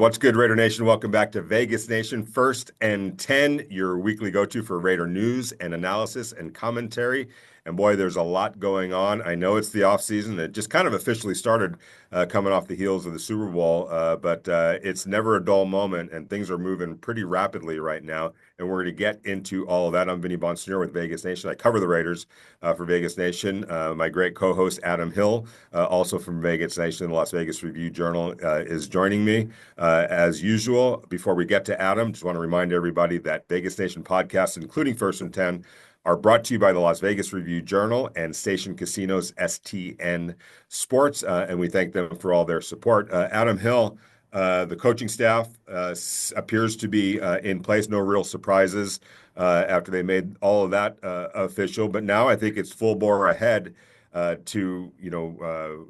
What's good, Raider Nation? Welcome back to Vegas Nation First and 10, your weekly go-to for Raider news and analysis and commentary. And boy, there's a lot going on. I know it's the offseason. It just kind of officially started coming off the heels of the Super Bowl, but it's never a dull moment, and things are moving pretty rapidly right now. And we're going to get into all of that. I'm Vinny Bonsignore with Vegas Nation. I cover the Raiders for Vegas Nation. My great co-host, Adam Hill, also from Vegas Nation, the Las Vegas Review-Journal, is joining me. As usual, before we get to Adam, just want to remind everybody that Vegas Nation podcasts, including First and 10, are brought to you by the Las Vegas Review-Journal and Station Casinos STN Sports, and we thank them for all their support. Adam Hill, the coaching staff appears to be in place. No real surprises after they made all of that official, but now I think it's full bore ahead to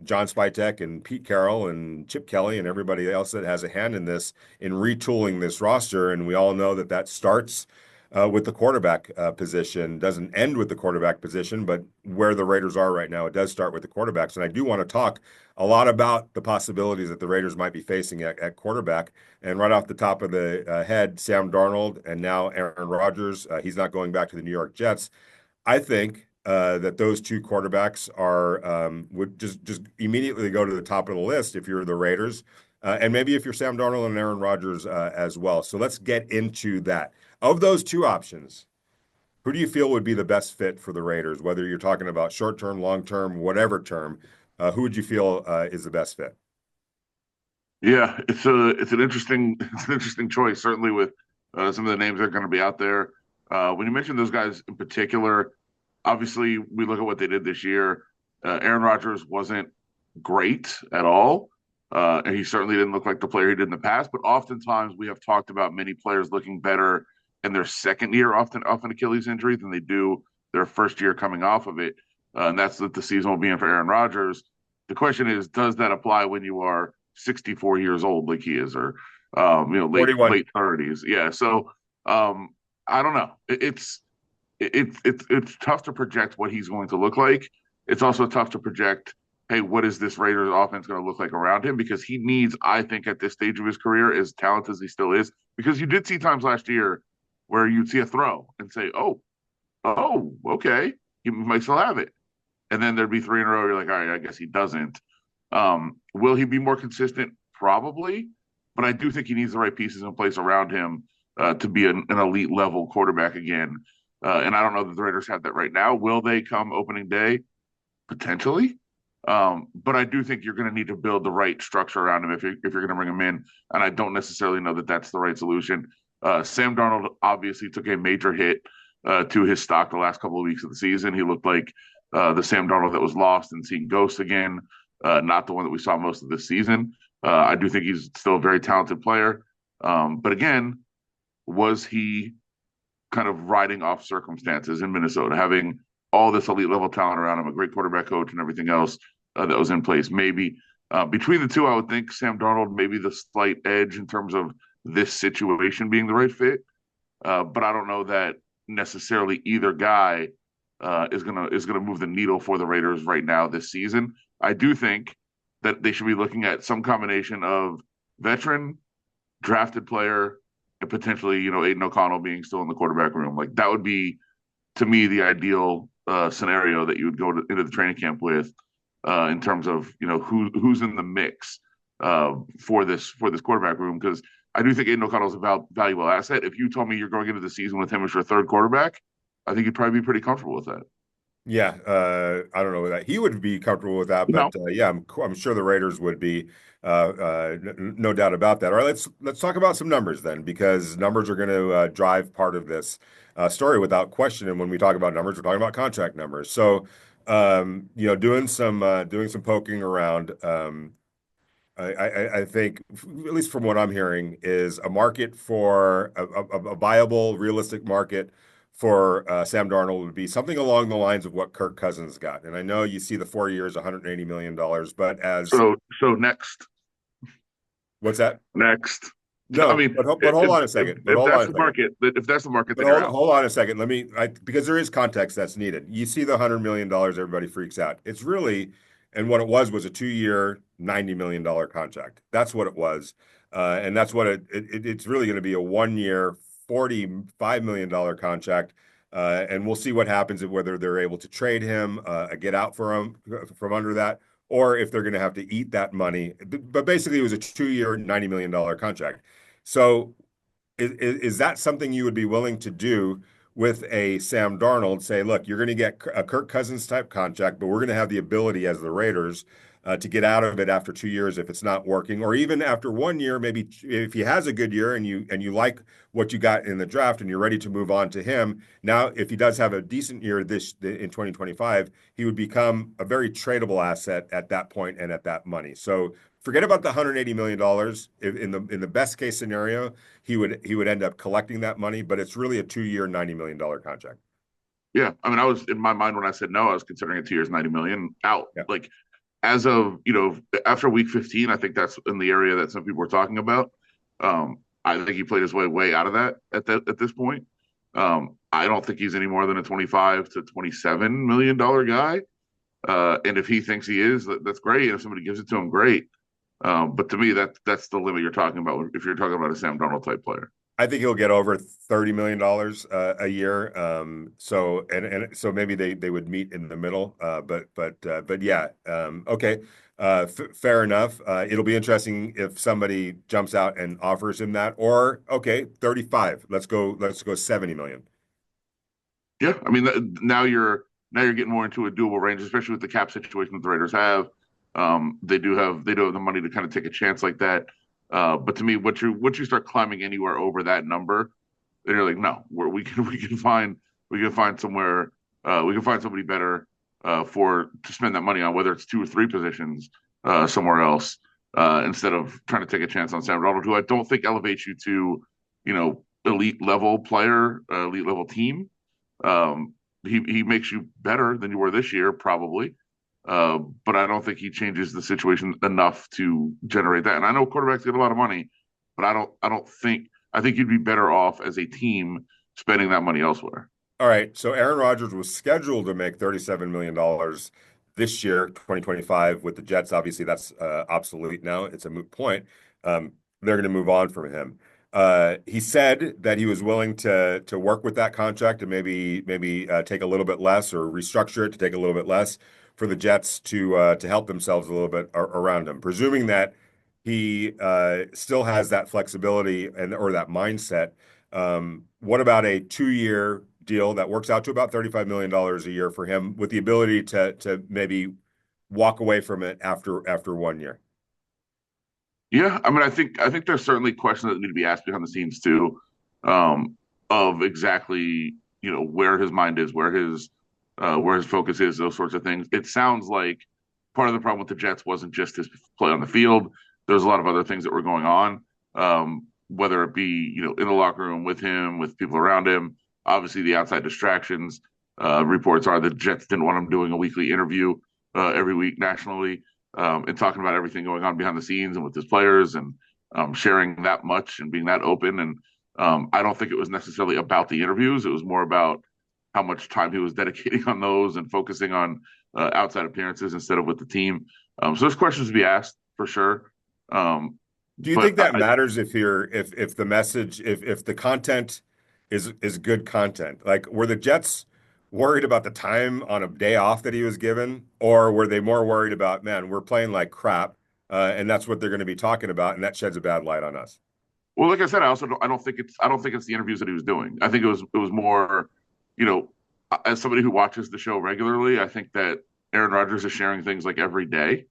John Spytek and Pete Carroll and Chip Kelly and everybody else that has a hand in this, in retooling this roster. And we all know that starts with the quarterback position, doesn't end with the quarterback position, but where the Raiders are right now, it does start with the quarterbacks. And I do want to talk a lot about the possibilities that the Raiders might be facing at quarterback. And right off the top of the head, Sam Darnold and now Aaron Rodgers. He's not going back to the New York Jets. I think that those two quarterbacks would just immediately go to the top of the list if you're the Raiders, and maybe if you're Sam Darnold and Aaron Rodgers as well. So let's get into that. Of those two options, who do you feel would be the best fit for the Raiders? Whether you're talking about short term, long term, whatever term, who would you feel is the best fit? Yeah, it's an interesting choice. Certainly with some of the names that are going to be out there. When you mention those guys in particular, obviously we look at what they did this year. Aaron Rodgers wasn't great at all, and he certainly didn't look like the player he did in the past. But oftentimes we have talked about many players looking better in their second year off an Achilles injury than they do their first year coming off of it. And that's what the season will be in for Aaron Rodgers. The question is, does that apply when you are 64 years old like he is, or late 30s? Yeah. So I don't know. It's tough to project what he's going to look like. It's also tough to project, hey, what is this Raiders offense going to look like around him? Because he needs, I think, at this stage of his career, as talented as he still is, because you did see times last year where you'd see a throw and say, oh, okay, he might still have it. And then there'd be three in a row. You're like, all right, I guess he doesn't. Will he be more consistent? Probably. But I do think he needs the right pieces in place around him to be an elite level quarterback again. And I don't know that the Raiders have that right now. Will they come opening day? Potentially. But I do think you're going to need to build the right structure around him if you're going to bring him in. And I don't necessarily know that that's the right solution. Sam Darnold obviously took a major hit to his stock the last couple of weeks of the season. He looked like the Sam Darnold that was lost and seeing ghosts again, not the one that we saw most of this season. I do think he's still a very talented player. But again, was he kind of riding off circumstances in Minnesota, having all this elite level talent around him, a great quarterback coach and everything else that was in place? Maybe between the two, I would think Sam Darnold maybe the slight edge in terms of this situation being the right fit. But I don't know that necessarily either guy is gonna move the needle for the Raiders right now this season. I do think that they should be looking at some combination of veteran, drafted player, and potentially, Aiden O'Connell being still in the quarterback room. Like that would be, to me, the ideal scenario that you would go into the training camp with in terms of who's in the mix for this quarterback room. Because I do think Aiden O'Connell is a valuable asset. If you told me you're going into the season with him as your third quarterback, I think you'd probably be pretty comfortable with that. Yeah, I don't know that he would be comfortable with that, No. but yeah, I'm sure the Raiders would be, no doubt about that. All right, let's talk about some numbers then, because numbers are going to drive part of this story without question. And when we talk about numbers, we're talking about contract numbers. So, doing some poking around, I think, at least from what I'm hearing, is a market for a viable, realistic market for Sam Darnold would be something along the lines of what Kirk Cousins got. And I know you see the 4 years, $180 million, but So next. What's that? Next. I No, mean, but hold on a second. But if hold on that's a the second. market, if that's the market, But then you're out. hold on a second. Because there is context that's needed. You see the $100 million, everybody freaks out. It's really And what it was a 2 year, $90 million contract. That's what it was. And that's what it's really going to be a 1 year, $45 million contract. And we'll see what happens, whether they're able to trade him, get out for him from under that, or if they're going to have to eat that money. But basically, it was a 2 year, $90 million contract. So is that something you would be willing to do with a Sam Darnold? Say, look, you're going to get a Kirk Cousins type contract, but we're going to have the ability as the Raiders to get out of it after 2 years if it's not working, or even after 1 year, maybe if he has a good year and you like what you got in the draft and you're ready to move on to him. Now, if he does have a decent year this in 2025, he would become a very tradable asset at that point and at that money. So forget about the $180 million. In the best case scenario, he would end up collecting that money, but it's really a 2 year, $90 million contract. Yeah, I mean, I was in my mind when I said no, I was considering it 2 years, 90 million out. Yeah. Like as of after week 15, I think that's in the area that some people were talking about. I think he played his way out of that at this point. I don't think he's any more than a 25 to $27 million guy. And if he thinks he is, that's great. And if somebody gives it to him, great. But to me, that's the limit you're talking about if you're talking about a Sam Darnold type player. I think he'll get over $30 million a year. So maybe they would meet in the middle. But yeah. Okay. Fair enough. It'll be interesting if somebody jumps out and offers him that, or okay, 35. Let's go 70 million. Yeah, I mean now you're getting more into a doable range, especially with the cap situation that the Raiders have. They do have the money to kind of take a chance like that. But to me, once you start climbing anywhere over that number, then you're like, no, we can find somewhere we can find somebody better to spend that money on, whether it's two or three positions somewhere else instead of trying to take a chance on Sam Darnold, who I don't think elevates you to elite level player, elite level team. He makes you better than you were this year, probably. But I don't think he changes the situation enough to generate that. And I know quarterbacks get a lot of money, but I think you'd be better off as a team spending that money elsewhere. All right. So Aaron Rodgers was scheduled to make $37 million this year, 2025, with the Jets. Obviously, that's obsolete now. It's a moot point. They're going to move on from him. He said that he was willing to work with that contract and maybe take a little bit less or restructure it to take a little bit less for the Jets to help themselves a little bit around him, presuming that he still has that flexibility or that mindset. What about a 2 year deal that works out to about $35 million a year for him, with the ability to maybe walk away from it after 1 year? Yeah, I mean, I think there's certainly questions that need to be asked behind the scenes too, of exactly where his mind is, where his focus is, those sorts of things. It sounds like part of the problem with the Jets wasn't just his play on the field. There's a lot of other things that were going on, whether it be in the locker room with him, with people around him. Obviously, the outside distractions. Reports are the Jets didn't want him doing a weekly interview every week nationally, and talking about everything going on behind the scenes and with his players, and sharing that much and being that open. And I don't think it was necessarily about the interviews. It was more about how much time he was dedicating on those and focusing on outside appearances instead of with the team. So there's questions to be asked for sure. Do you But think that matters if the message, if the content is good content? Like, were the Jets worried about the time on a day off that he was given, or were they more worried about, man, we're playing like crap, and that's what they're going to be talking about, and that sheds a bad light on us? well, like I said, I don't think it's the interviews that he was doing. I think it was more, you know, as somebody who watches the show regularly, I think that Aaron Rodgers is sharing things like every day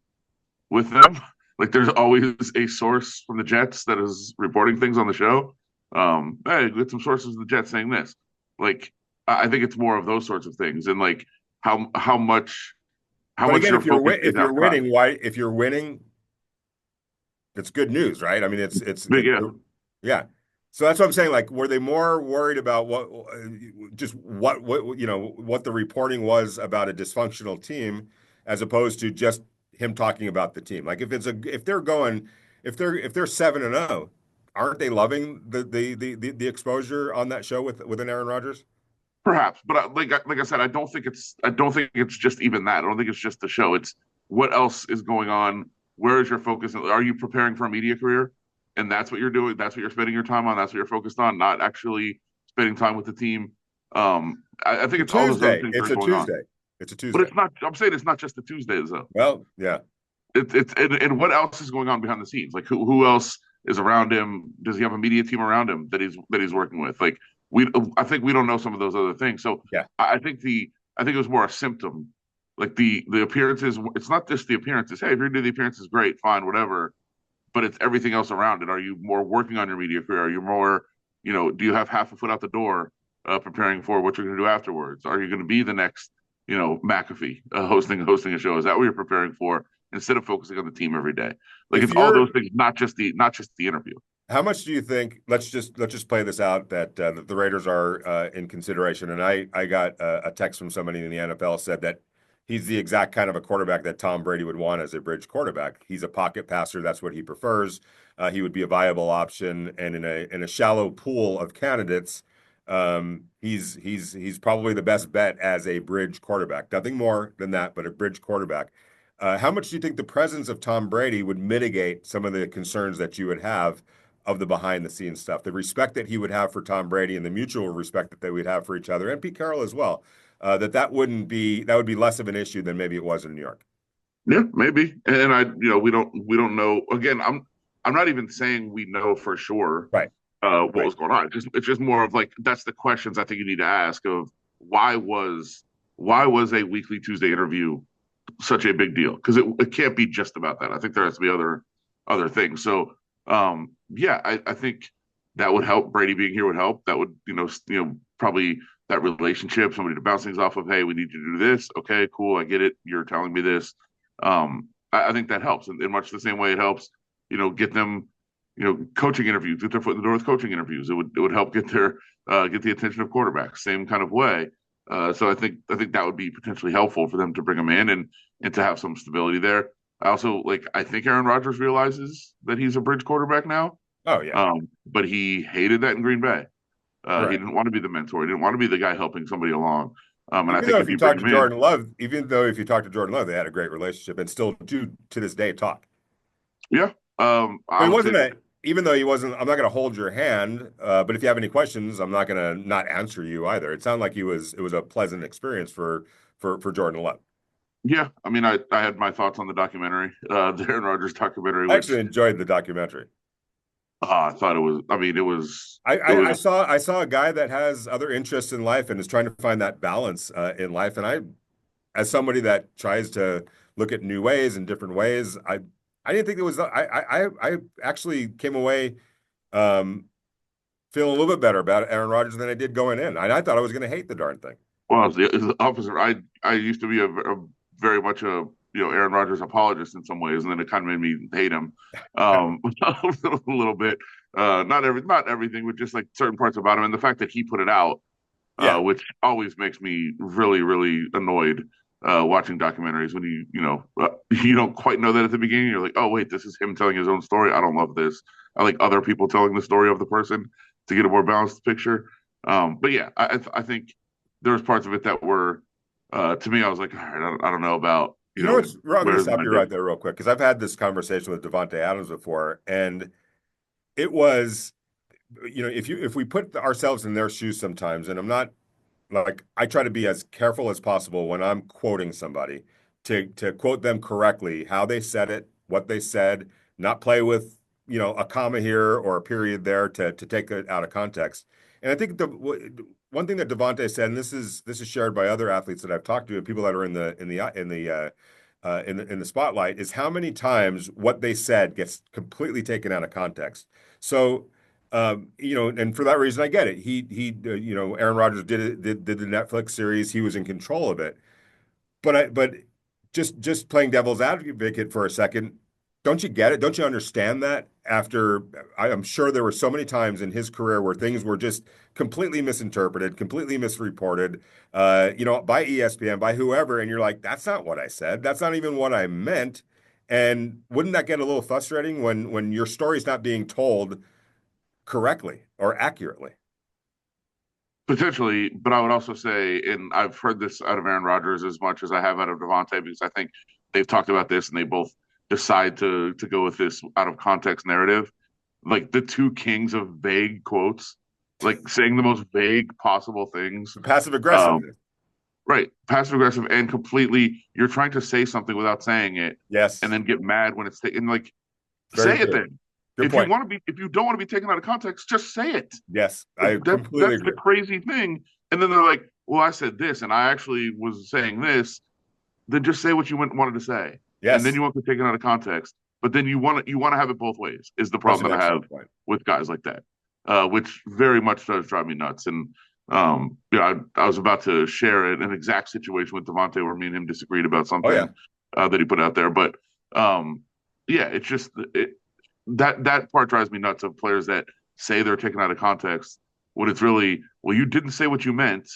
with them. Like there's always a source from the Jets that is reporting things on the show. Hey, get some sources of the Jets saying this. Like I think it's more of those sorts of things, and like how much how But much again, your focus is if you're outside. winning, why? If you're winning, it's good news, right? I mean, But yeah, yeah. So that's what I'm saying. Like, were they more worried about just what the reporting was about a dysfunctional team, as opposed to just him talking about the team? Like, if they're 7-0, aren't they loving the exposure on that show with an Aaron Rodgers? perhaps. But like I said, I don't think it's just even that. I don't think it's just the show. what else is going on? Where is your focus? Are you preparing for a media career? And that's what you're doing. That's what you're spending your time on. That's what you're focused on, not actually spending time with the team. I think it's all those other Tuesday. things that It's are a going on. Tuesday. It's a But Tuesday. it's not. I'm saying it's not just the Tuesdays though. Well, yeah. It's and what else is going on behind the scenes? Like who else is around him? Does he have a media team around him that he's working with? Like we, I think we don't know some of those other things. So Yeah. I think I think it was more a symptom. Like the appearances. It's not just the appearances. Hey, if you're doing the appearances, great, fine, whatever. But it's everything else around it. Are you more working on your media career? Are you more, do you have half a foot out the door preparing for what you're going to do afterwards? Are you going to be the next, McAfee hosting a show? Is that what you're preparing for instead of focusing on the team every day? Like If it's all those you're, things, not just the interview. how much do you think? Let's just play this out that the Raiders are in consideration. And I got a text from somebody in the NFL said that he's the exact kind of a quarterback that Tom Brady would want as a bridge quarterback. He's a pocket passer. That's what he prefers. He would be a viable option, and in a shallow pool of candidates, he's probably the best bet as a bridge quarterback. Nothing more than that, but a bridge quarterback. How much do you think the presence of Tom Brady would mitigate some of the concerns that you would have of the behind the scenes stuff, the respect that he would have for Tom Brady and the mutual respect that they would have for each other and Pete Carroll as well, that would be less of an issue than maybe it was in New York. Yeah, maybe. And we don't know. Again, I'm not even saying we know for sure Right, what right. was going on. It's just more of like that's the questions I think you need to ask of why was why was a weekly Tuesday interview such a big deal? Because it can't be just about that. I think there has to be other things. So yeah, I think that would help. Brady being here would help. That would probably that relationship, somebody to bounce things off of. Hey, we need you to do this. Okay, cool. I get it. You're telling me this. I think that helps, in much the same way it helps. Get them coaching interviews, get their foot in the door with coaching interviews. It would help get the attention of quarterbacks, same kind of way. So I think that would be potentially helpful for them to bring them in and to have some stability there. I think Aaron Rodgers realizes that he's a bridge quarterback now. Oh yeah, But he hated that in Green Bay. He right. didn't want to be the mentor. He didn't want to be the guy helping somebody along. And I think if you bring him in, Even though if you talk to Jordan Love, they had a great relationship and still do to this day talk. yeah, So I he would say wasn't even though he wasn't, I'm not going to hold your hand, but if you have any questions, I'm not going to not answer you either. It sounded like it was a pleasant experience for Jordan Love. yeah. I mean, I had my thoughts on the documentary, the Aaron Rodgers documentary, I actually which enjoyed the documentary. I thought it was. I mean, it was. I saw a guy that has other interests in life and is trying to find that balance in life. And as somebody that tries to look at new ways and different ways, I didn't think it was. I actually came away um, feeling a little bit better about Aaron Rodgers than I did going in. And I thought I was going to hate the darn thing. Well, as the opposite. I used to be a very much a Aaron Rodgers apologist in some ways, and then it kind of made me hate him a little bit. Not everything, but just like certain parts about him, and the fact that he put it out, Yeah. which always makes me really really annoyed. Watching documentaries when you don't quite know that at the beginning, you're like, oh wait, this is him telling his own story. I don't love this. I like other people telling the story of the person to get a more balanced picture. But yeah, I think there was parts of it that were to me, I was like, all right, I don't know about You know what's, I'm going to where's stop my you dip. right there real quick because I've had this conversation with Devontae Adams before, and it was, if we put ourselves in their shoes sometimes, and I'm not like I try to be as careful as possible when I'm quoting somebody to quote them correctly, how they said it, what they said, not play with, a comma here or a period there to take it out of context. And I think one thing that Devontae said, and this is shared by other athletes that I've talked to, and people that are in the spotlight, is how many times what they said gets completely taken out of context. So and for that reason, I get it. Aaron Rodgers did the Netflix series. He was in control of it. But just playing devil's advocate for a second, don't you get it? Don't you understand that? I'm sure there were so many times in his career where things were just completely misinterpreted, completely misreported, by ESPN, by whoever, and you're like, that's not what I said. That's not even what I meant. And wouldn't that get a little frustrating when your story's not being told correctly or accurately? Potentially, but I would also say, and I've heard this out of Aaron Rodgers as much as I have out of Devontae, because I think they've talked about this and they both decide to go with this out of context narrative. Like the two kings of vague quotes, like saying the most vague possible things. Passive Um, aggressiveness. right, passive aggressive and completely. You're trying to say something without saying it, and Yes, then get mad when it's taken. Like, very say it true. then. Good point. If you don't want to be taken out of context, just say it. Yes, Like I completely that's the agree. crazy thing. And then they're like, "Well, I said this, and I actually was saying this." Then just say what you wanted to say, and then Yes, you won't get taken out of context. But then you want to have it both ways. Is the that's problem an that I have excellent point. with guys like that, which very much does drive me nuts. And I was about to share an exact situation with Devontae where me and him disagreed about Oh yeah, something that he put out there. But um, yeah, it's just that part drives me nuts of players that say they're taken out of context when it's really, well, you didn't say what you meant,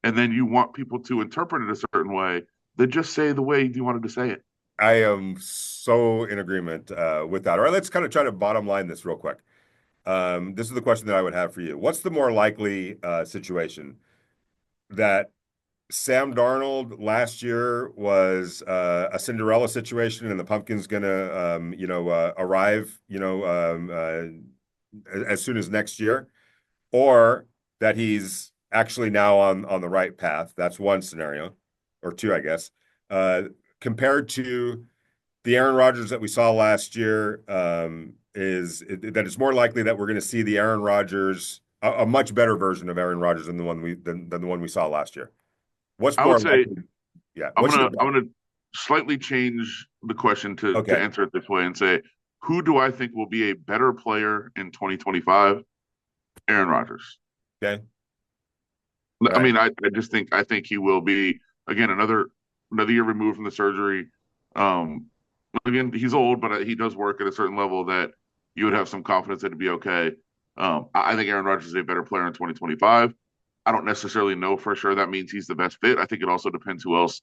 and then you want people to interpret it a certain way, then just say the way you wanted to say it. I am so in agreement with that. All right, let's kind of try to bottom line this real quick. This is the question that I would have for you. What's the more likely situation that Sam Darnold last year was a Cinderella situation, and the pumpkin's gonna, arrive, as soon as next year, or that he's actually now on the right path? That's one scenario, or two, I guess. Uh, Compared to the Aaron Rodgers that we saw last year, that it's more likely that we're going to see the Aaron Rodgers, a much better version of Aaron Rodgers than the one we saw last year. What's I more would say likely? Yeah. What's your bet? I'm gonna slightly change the question to Okay. answer it this way and say, who do I think will be a better player in 2025? Aaron Rodgers. Okay. All I right. mean, I think he will be again another year removed from the surgery. Um, Again, he's old, but he does work at a certain level that you would have some confidence that it'd be okay. I think Aaron Rodgers is a better player in 2025. I don't necessarily know for sure that means he's the best fit. I think it also depends who else.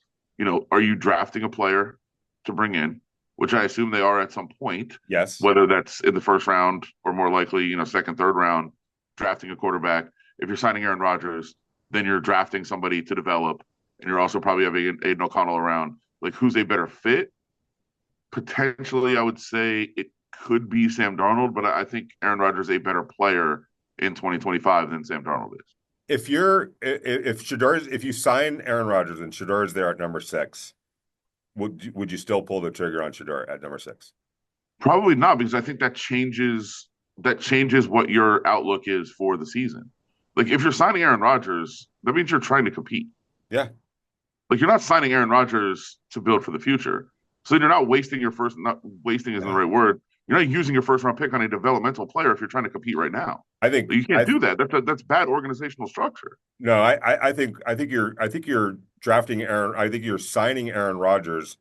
Are you drafting a player to bring in, which I assume they are at some point, Yes. whether that's in the first round or more likely, second, third round, drafting a quarterback. If you're signing Aaron Rodgers, then you're drafting somebody to develop, and you're also probably having Aiden O'Connell around. Like, who's a better fit? Potentially, I would say it could be Sam Darnold, but I think Aaron Rodgers is a better player in 2025 than Sam Darnold is. If you sign Aaron Rodgers and Shador is there at number 6, would you still pull the trigger on Shador at number 6? Probably not, because I think that changes what your outlook is for the season. Like, if you're signing Aaron Rodgers, that means you're trying to compete. Yeah. Like, you're not signing Aaron Rodgers to build for the future. So you're not wasting your first, not wasting isn't the Yeah. right word. You're not using your first round pick on a developmental player if you're trying to compete right now. I think You can't I do that. That's bad organizational structure. No, I think you're drafting Aaron. I think you're signing Aaron Rodgers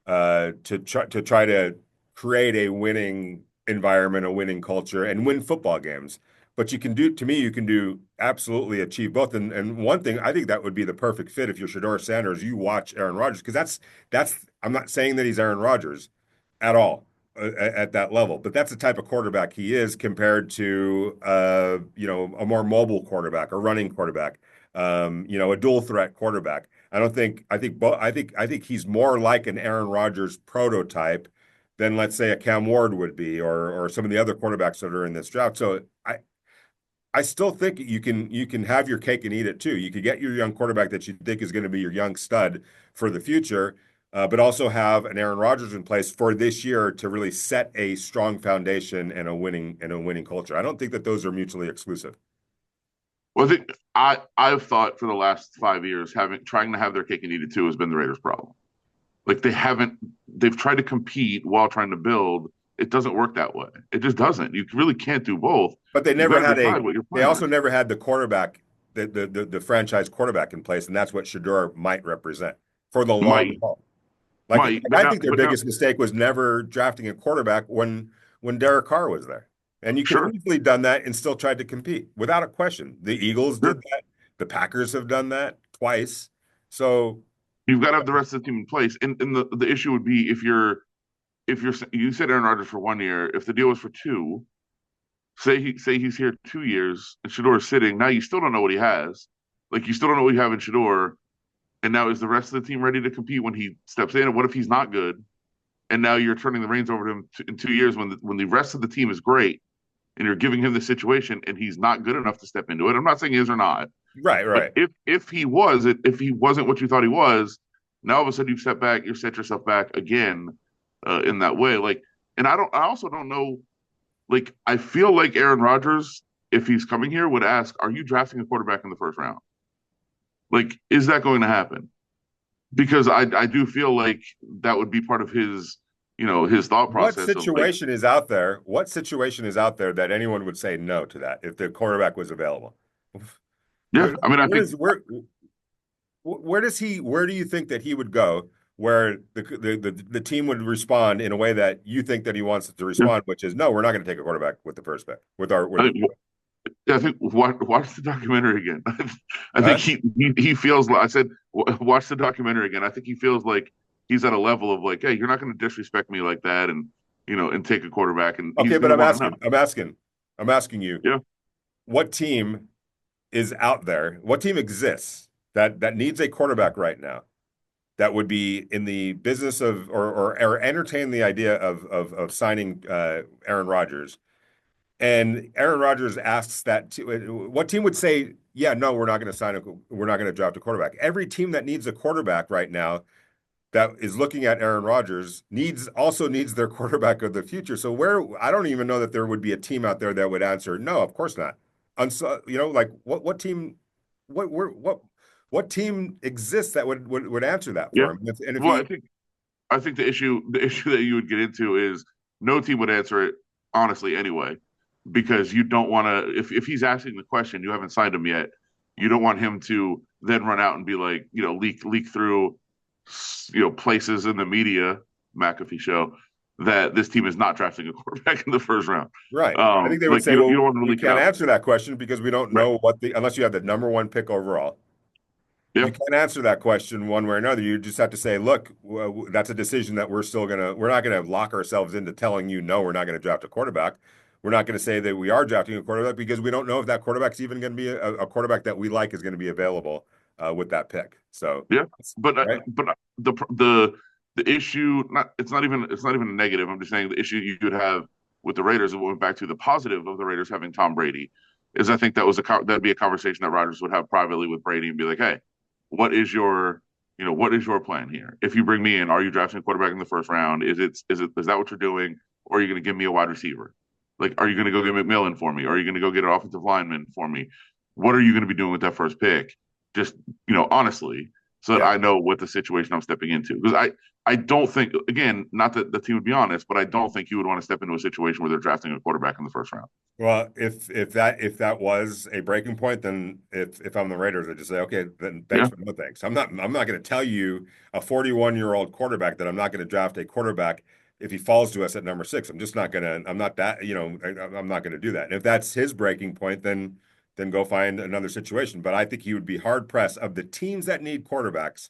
to try to create a winning environment, a winning culture, and win football games. But you can do absolutely achieve both. And one thing, I think that would be the perfect fit if you're Shador Sanders, you watch Aaron Rodgers, because that's I'm not saying that he's Aaron Rodgers at all at that level, but that's the type of quarterback he is compared to a more mobile quarterback, a running quarterback, a dual threat quarterback. I think he's more like an Aaron Rodgers prototype than, let's say, a Cam Ward would be, or some of the other quarterbacks that are in this draft. So I still think you can have your cake and eat it too. You could get your young quarterback that you think is going to be your young stud for the future, but also have an Aaron Rodgers in place for this year to really set a strong foundation and a winning culture. I don't think that those are mutually exclusive. Well, I think I've thought for the last 5 years having trying to have their cake and eat it too has been the Raiders' problem. Like they've tried to compete while trying to build. It doesn't work that way. It just doesn't. You really can't do both. But they You've never got to had a. decide what your They plan also is. never had the quarterback, the franchise quarterback in place, and that's what Shador might represent for the long Might, haul. Like might, but I now, think their but now, biggest mistake was never drafting a quarterback when Derek Carr was there. And you could have sure, easily done that and still tried to compete without a question. The Eagles did sure. that. The Packers have done that twice. So You've got to have the rest of the team in place. And the issue would be if you said Aaron Rodgers for 1 year, if the deal was for two, say he's here 2 years and Shador is sitting. Now you still don't know what he has. Like you still don't know what you have in Shador. And now is the rest of the team ready to compete when he steps in? And what if he's not good? And now you're turning the reins over to him in 2 years when the rest of the team is great, and you're giving him the situation, and he's not good enough to step into it. I'm not saying he is or not, Right, but right. if he wasn't what you thought he was, now all of a sudden you've stepped back, you set yourself back again in that way. Like, and I also don't know. Like, I feel like Aaron Rodgers, if he's coming here, would ask, "Are you drafting a quarterback in the first round?" Like, is that going to happen? Because I do feel like that would be part of his his thought What process of like, situation is out there? What situation is out there that anyone would say no to that if the quarterback was available? yeah. I mean, I Where think is where does he where do you think that he would go where the team would respond in a way that you think that he wants it to yeah. respond, which is no, we're not going to take a quarterback with the first pick with our I with think I think watch the documentary again. I think huh? he feels like I said watch the documentary again. I think he feels like he's at a level of like, hey, you're not going to disrespect me like that, and and take a quarterback, and Okay, he's but going to want to know. I'm asking you, Yeah, what team is out there? What team exists that needs a quarterback right now that would be in the business of or entertain the idea of signing Aaron Rodgers? And Aaron Rodgers asks that what team would say, yeah, no, we're not going to draft a quarterback. Every team that needs a quarterback right now that is looking at Aaron Rodgers needs their quarterback of the future. So where I don't even know that there would be a team out there that would answer, no, of course not. Like what team, what what team exists that would answer that yeah. for him? And if Well, he I think the issue that you would get into is no team would answer it honestly anyway, because you don't want to if he's asking the question, you haven't signed him yet. You don't want him to then run out and be like, leak through places in the media, McAfee show, that this team is not drafting a quarterback in the first round. right, I think they would Like say, you well, don't want to we leak it can't out there. answer that question because we don't Right. know unless you have the number one pick overall. Yeah. You can't answer that question one way or another. You just have to say, look, that's a decision that we're not gonna lock ourselves into telling you, no, we're not gonna draft a quarterback. We're not gonna say that we are drafting a quarterback because we don't know if that quarterback's even gonna be a quarterback that we like is gonna be available with that pick. So, Yeah, right? but the issue, not it's not even a negative. I'm just saying the issue you could have with the Raiders, and went back to the positive of the Raiders having Tom Brady, is I think that'd be a conversation that Rodgers would have privately with Brady and be like, hey, what is your what is your plan here? If you bring me in, are you drafting a quarterback in the first round? Is that what you're doing, or are you going to give me a wide receiver? Like, are you going to go get McMillan for me? Are you going to go get an offensive lineman for me? What are you going to be doing with that first pick? Just honestly, so that Yeah. I know what the situation I'm stepping into. Because I don't think, again, not that the team would be honest, but I don't think you would want to step into a situation where they're drafting a quarterback in the first round. Well, if that was a breaking point, then if I'm the Raiders, I just say, okay, then thanks Yeah, but no thanks. I'm not going to tell you a 41-year-old quarterback that I'm not going to draft a quarterback if he falls to us at number six. I'm just not going to. I'm not that. I'm not going to do that. And if that's his breaking point, then go find another situation. But I think he would be hard pressed of the teams that need quarterbacks,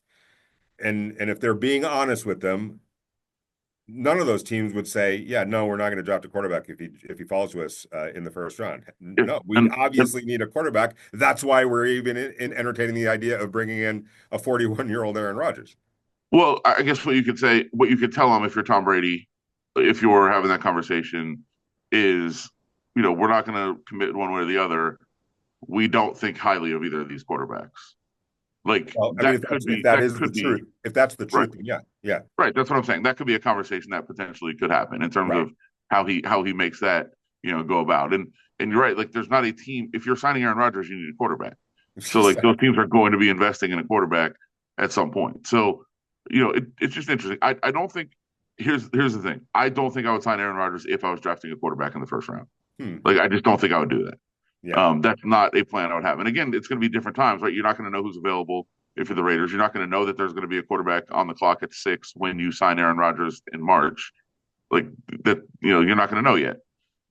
and if they're being honest with them, none of those teams would say, "Yeah, no, we're not going to draft a quarterback if he falls to us in the first round." yeah. No, we And obviously need a quarterback. That's why we're even entertaining the idea of bringing in a 41-year-old Aaron Rodgers. well, I guess what you could tell them if you're Tom Brady, if you're having that conversation, is we're not going to commit one way or the other. We don't think highly of either of these quarterbacks. Like Well, I mean, if that that is the could be truth, if that's the right. truth, then yeah, yeah, Right. That's what I'm saying. That could be a conversation that potentially could happen in terms right. of how he makes that, go about. And you're right, like there's not a team if you're signing Aaron Rodgers, you need a quarterback. So like those Exactly. teams are going to be investing in a quarterback at some point. So, it's just interesting. I don't think here's the thing. I don't think I would sign Aaron Rodgers if I was drafting a quarterback in the first round. Hmm. Like I just don't think I would do that. Yeah, That's not a plan I would have. And again, it's going to be different times, right? You're not going to know who's available if you're the Raiders. You're not going to know that there's going to be a quarterback on the clock at 6 when you sign Aaron Rodgers in March. Like that, you're not going to know yet.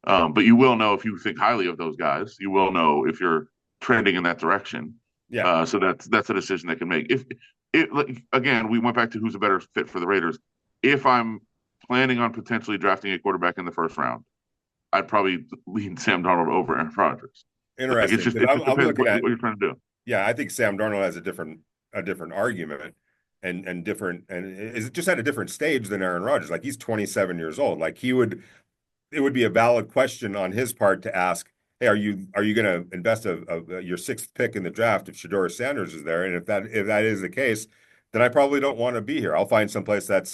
But you will know if you think highly of those guys. You will know if you're trending in that direction. yeah, So that's a decision they can make. If it like, again, we went back to who's a better fit for the Raiders. If I'm planning on potentially drafting a quarterback in the first round, I'd probably lean Sam Darnold over Aaron Rodgers. Like interesting. it Because just I'm depends looking what at you're trying to do. yeah, I think Sam Darnold has a a different argument and different and is just at a different stage than Aaron Rodgers. Like he's 27 years old. Like he would it would be a valid question on his part to ask, "Hey, are you going to invest your sixth pick in the draft if Shedeur Sanders is there?" And if that is the case, then I probably don't want to be here. I'll find someplace that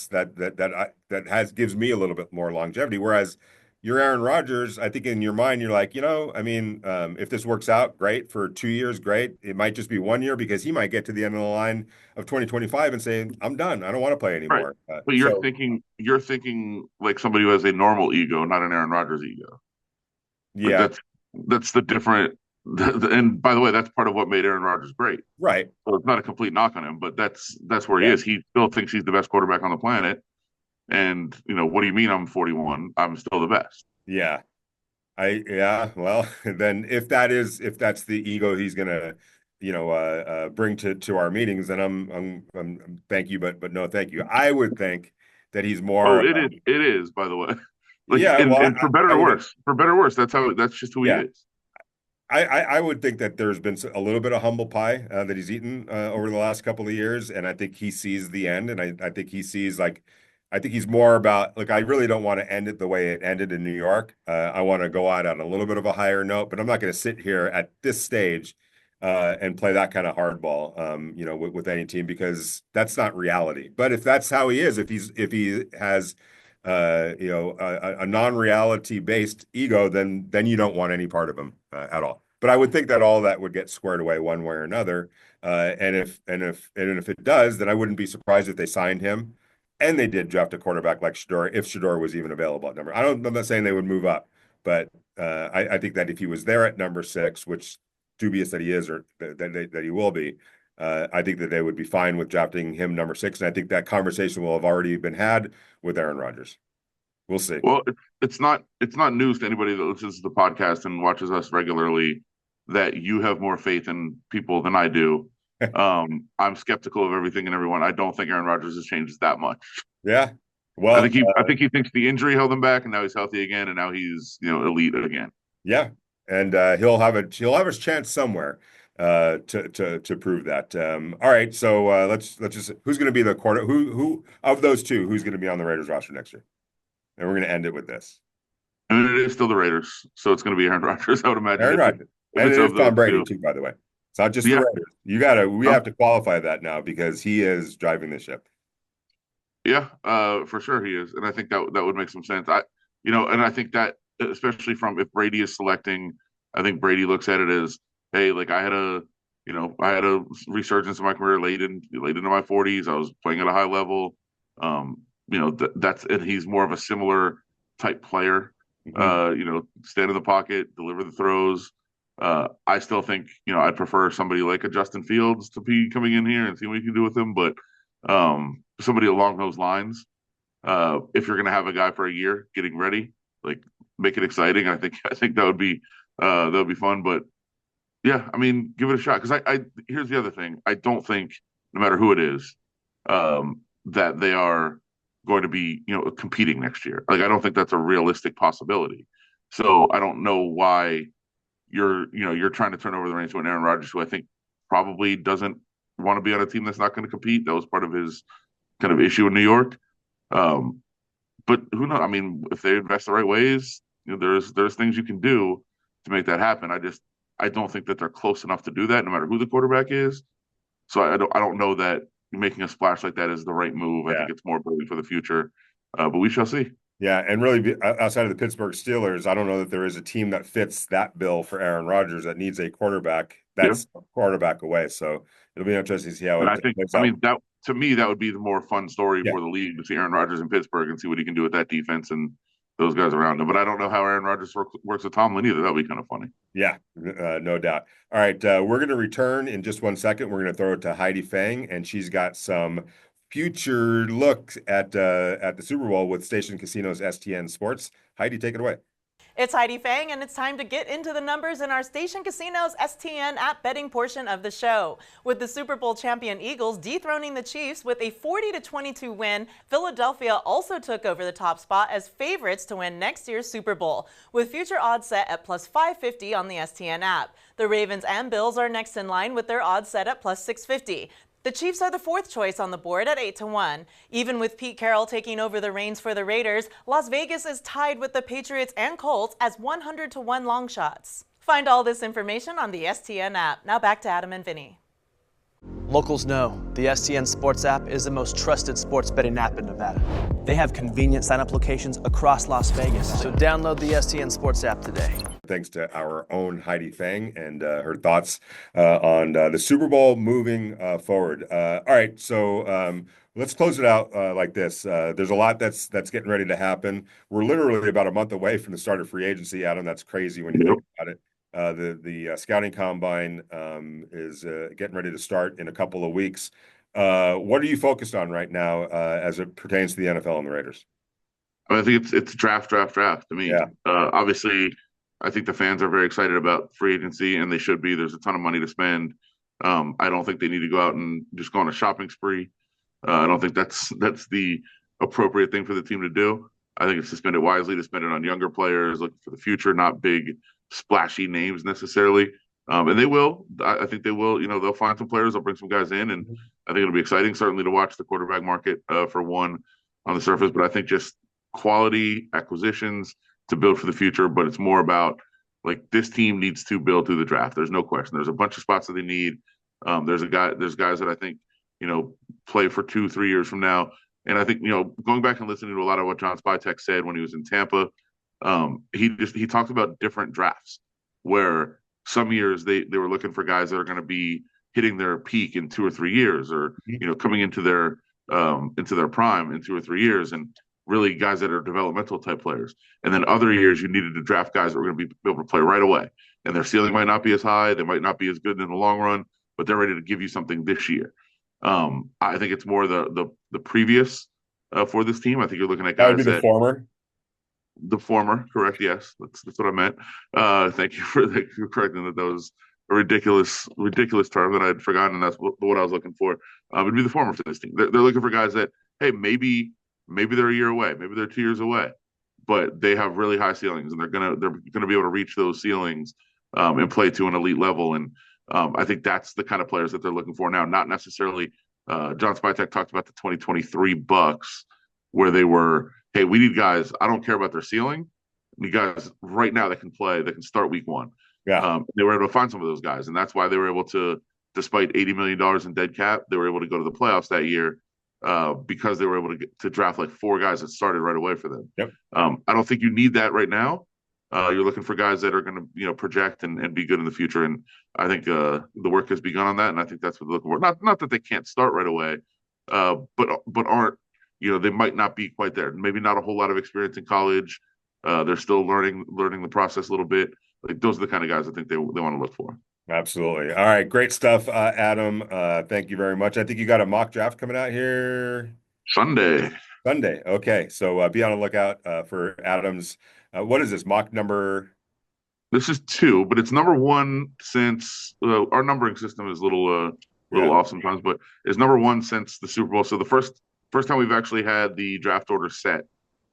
has gives me a little bit more longevity. Whereas you're Aaron Rodgers, I think in your mind you're like, I mean, if this works out, great for 2 years, great. It might just be 1 year because he might get to the end of the line of 2025 and say, "I'm done. I don't want to play Right. anymore." But you're thinking like somebody who has a normal ego, not an Aaron Rodgers ego. Like Yeah, that's the different. And by the way, that's part of what made Aaron Rodgers great. right. So it's not a complete knock on him, but that's where he Yeah. is. He still thinks he's the best quarterback on the planet. And what do you mean I'm 41? I'm still the best. Yeah. Yeah, well, then if that's the ego he's gonna, bring to our meetings, then I'm thank you, but no, thank you. I would think that he's Oh, more, it is, by the way. Like, yeah, well, and I would, for better or worse, that's just who he yeah, is. I would think that there's been a little bit of humble pie that he's eaten over the last couple of years, and I think he sees the end, and I think he sees like I think he's more about like I really don't want to end it the way it ended in New York. I want to go out on a little bit of a higher note, but I'm not going to sit here at this stage and play that kind of hardball, with any team because that's not reality. But if that's how he is, if he has a non-reality based ego, then you don't want any part of him at all. But I would think that all that would get squared away one way or another. And if it does, then I wouldn't be surprised if they signed him, and they did draft a quarterback like Shedeur if Shedeur was even available at number. I'm not saying they would move up, but I think that if he was there at number 6, which dubious that he is or that he will be, I think that they would be fine with drafting him number 6, and I think that conversation will have already been had with Aaron Rodgers. We'll see. Well, it's not news to anybody that listens to the podcast and watches us regularly that you have more faith in people than I do. I'm skeptical of everything and everyone. I don't think Aaron Rodgers has changed that much. Yeah. I Well, think he thinks the injury held him back, and now he's healthy again, and now he's elite again. yeah, and he'll have his chance somewhere to prove that. All right, so let's just who's going to be the quarter who of those two who's going to be on the Raiders roster next year, and we're going to end it with this. And it is still the Raiders, so it's going to be Aaron Rodgers. I would imagine Aaron Rodgers, if and it's it is of those Tom Brady two. too, by the way. It's not just the Yeah, Raiders. We have to qualify that now because he is driving the ship. yeah, for sure he is, and I think that would make some sense. And I think that especially from if Brady is selecting, I think Brady looks at it as, hey, like I had a resurgence in my career late into my 40s. I was playing at a high level. That's and he's more of a similar type player. Mhm. Stand in the pocket, deliver the throws. I still think I'd prefer somebody like a Justin Fields to be coming in here and see what you can do with him, but somebody along those lines. If you're going to have a guy for a year getting ready, like make it exciting. I think that would be fun. But yeah, I mean, give it a shot because I here's the other thing. I don't think no matter who it is, that they are going to be competing next year. Like I don't think that's a realistic possibility. So I don't know why you're trying to turn over the reins to an Aaron Rodgers who I think probably doesn't want to be on a team that's not going to compete. That was part of his kind of issue in New York. Um, but who knows? I mean, if they invest the right ways, there's things you can do to make that happen. I don't think that they're close enough to do that, no matter who the quarterback is. So I don't know that making a splash like that is the right move. I Yeah. think it's more building for the future, but we shall see. Yeah, and really, outside of the Pittsburgh Steelers, I don't know that there is a team that fits that bill for Aaron Rodgers that needs a quarterback Yeah, that's a quarterback away. So it'll be interesting to see how and it I think plays I out. mean that to me that would be the more fun story Yeah, for the league to see Aaron Rodgers in Pittsburgh and see what he can do with that defense and those guys around him. But I don't know how Aaron Rodgers works with Tomlin either. That would be kind of funny. yeah, no doubt. All right, we're going to return in just 1 second. We're going to throw it to Heidi Fang, and she's got some future looks at the Super Bowl with Station Casinos STN Sports. Heidi, take it away. It's Heidi Fang, and it's time to get into the numbers in our Station Casinos STN app betting portion of the show. With the Super Bowl champion Eagles dethroning the Chiefs with a 40-22 win, Philadelphia also took over the top spot as favorites to win next year's Super Bowl, with future odds set at plus 550 on the STN app. The Ravens and Bills are next in line with their odds set at plus 650. The Chiefs are the fourth choice on the board at 8-1. Even with Pete Carroll taking over the reins for the Raiders, Las Vegas is tied with the Patriots and Colts as 100-1 long shots. Find all this information on the STN app. Now back to Adam and Vinny. Locals know the STN Sports app is the most trusted sports betting app in Nevada. They have convenient sign-up locations across Las Vegas, so download the STN Sports app today. Thanks to our own Heidi Fang and her thoughts on the Super Bowl moving forward. All right, so let's close it out like this. There's a lot that's getting ready to happen. We're literally about a month away from the start of free agency, Adam. That's crazy when you think about it. The scouting combine is getting ready to start in a couple of weeks. What are you focused on right now as it pertains to the NFL and the Raiders? I think it's draft to me. Yeah. Obviously, I think the fans are very excited about free agency, and they should be. There's a ton of money to spend. I don't think they need to go out and just go on a shopping spree. I don't think that's the appropriate thing for the team to do. I think it's to spend it wisely, to spend it on younger players, looking for the future, not big splashy names necessarily. And they will. I think they will. They'll find some players. They'll bring some guys in, and I think it'll be exciting, certainly, to watch the quarterback market for one on the surface. But I think just quality acquisitions to build for the future. But it's more about, like, this team needs to build through the draft. There's no question. There's a bunch of spots that they need. There's guys that I think play for 2-3 years from now. And I think going back and listening to a lot of what John Spytek said when he was in Tampa. He talked about different drafts where some years they were looking for guys that are going to be hitting their peak in 2 or 3 years, or coming into their prime in 2 or 3 years, and really guys that are developmental type players. And then other years you needed to draft guys that were going to be able to play right away, and their ceiling might not be as high, they might not be as good in the long run, but they're ready to give you something this year. I think it's more the previous for this team. I think you're looking at guys that would be the former. The former, correct? Yes, that's what I meant. Thank you for correcting that. That was a ridiculous term that I'd forgotten, and that's what I was looking for. It'd be the former for this team. They're looking for guys that, hey, maybe they're a year away, maybe they're 2 years away, but they have really high ceilings, and they're gonna be able to reach those ceilings and play to an elite level. And I think that's the kind of players that they're looking for now. Not necessarily. John Spytek talked about the 2023 Bucks, where they were, hey, we need guys. I don't care about their ceiling. We need guys right now that can play, that can start week one. Yeah. They were able to find some of those guys, and that's why they were able to, despite $80 million in dead cap, they were able to go to the playoffs that year because they were able to draft like 4 guys that started right away for them. Yep. I don't think you need that right now. You're looking for guys that are going to, project and be good in the future. And I think the work has begun on that, and I think that's what they're looking for. Not that they can't start right away, but aren't. They might not be quite there. Maybe not a whole lot of experience in college. They're still learning the process a little bit. Like, those are the kind of guys I think they want to look for. Absolutely. All right, great stuff, Adam. Thank you very much. I think you got a mock draft coming out here Sunday. Okay, so be on the lookout for Adam's. What is this mock number? This is 2, but it's number 1 since our numbering system is a little off sometimes, but it's number 1 since the Super Bowl. So the first time we've actually had the draft order set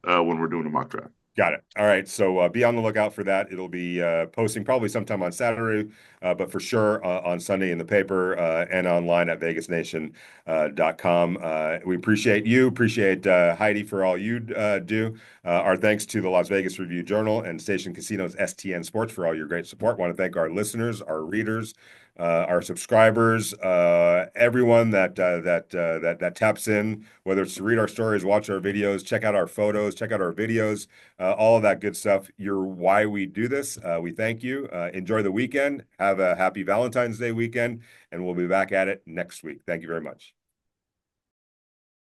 when we're doing a mock draft. Got it. All right. So be on the lookout for that. It'll be posting probably sometime on Saturday, but for sure on Sunday in the paper and online at vegasnation.com. We appreciate you. Appreciate Heidi for all you do. Our thanks to the Las Vegas Review-Journal and Station Casinos STN Sports for all your great support. Want to thank our listeners, our readers, our subscribers, everyone that taps in, whether it's to read our stories, watch our videos, check out our photos, check out our videos, all of that good stuff. You're why we do this. We thank you. Enjoy the weekend. Have a happy Valentine's Day weekend, and we'll be back at it next week. Thank you very much.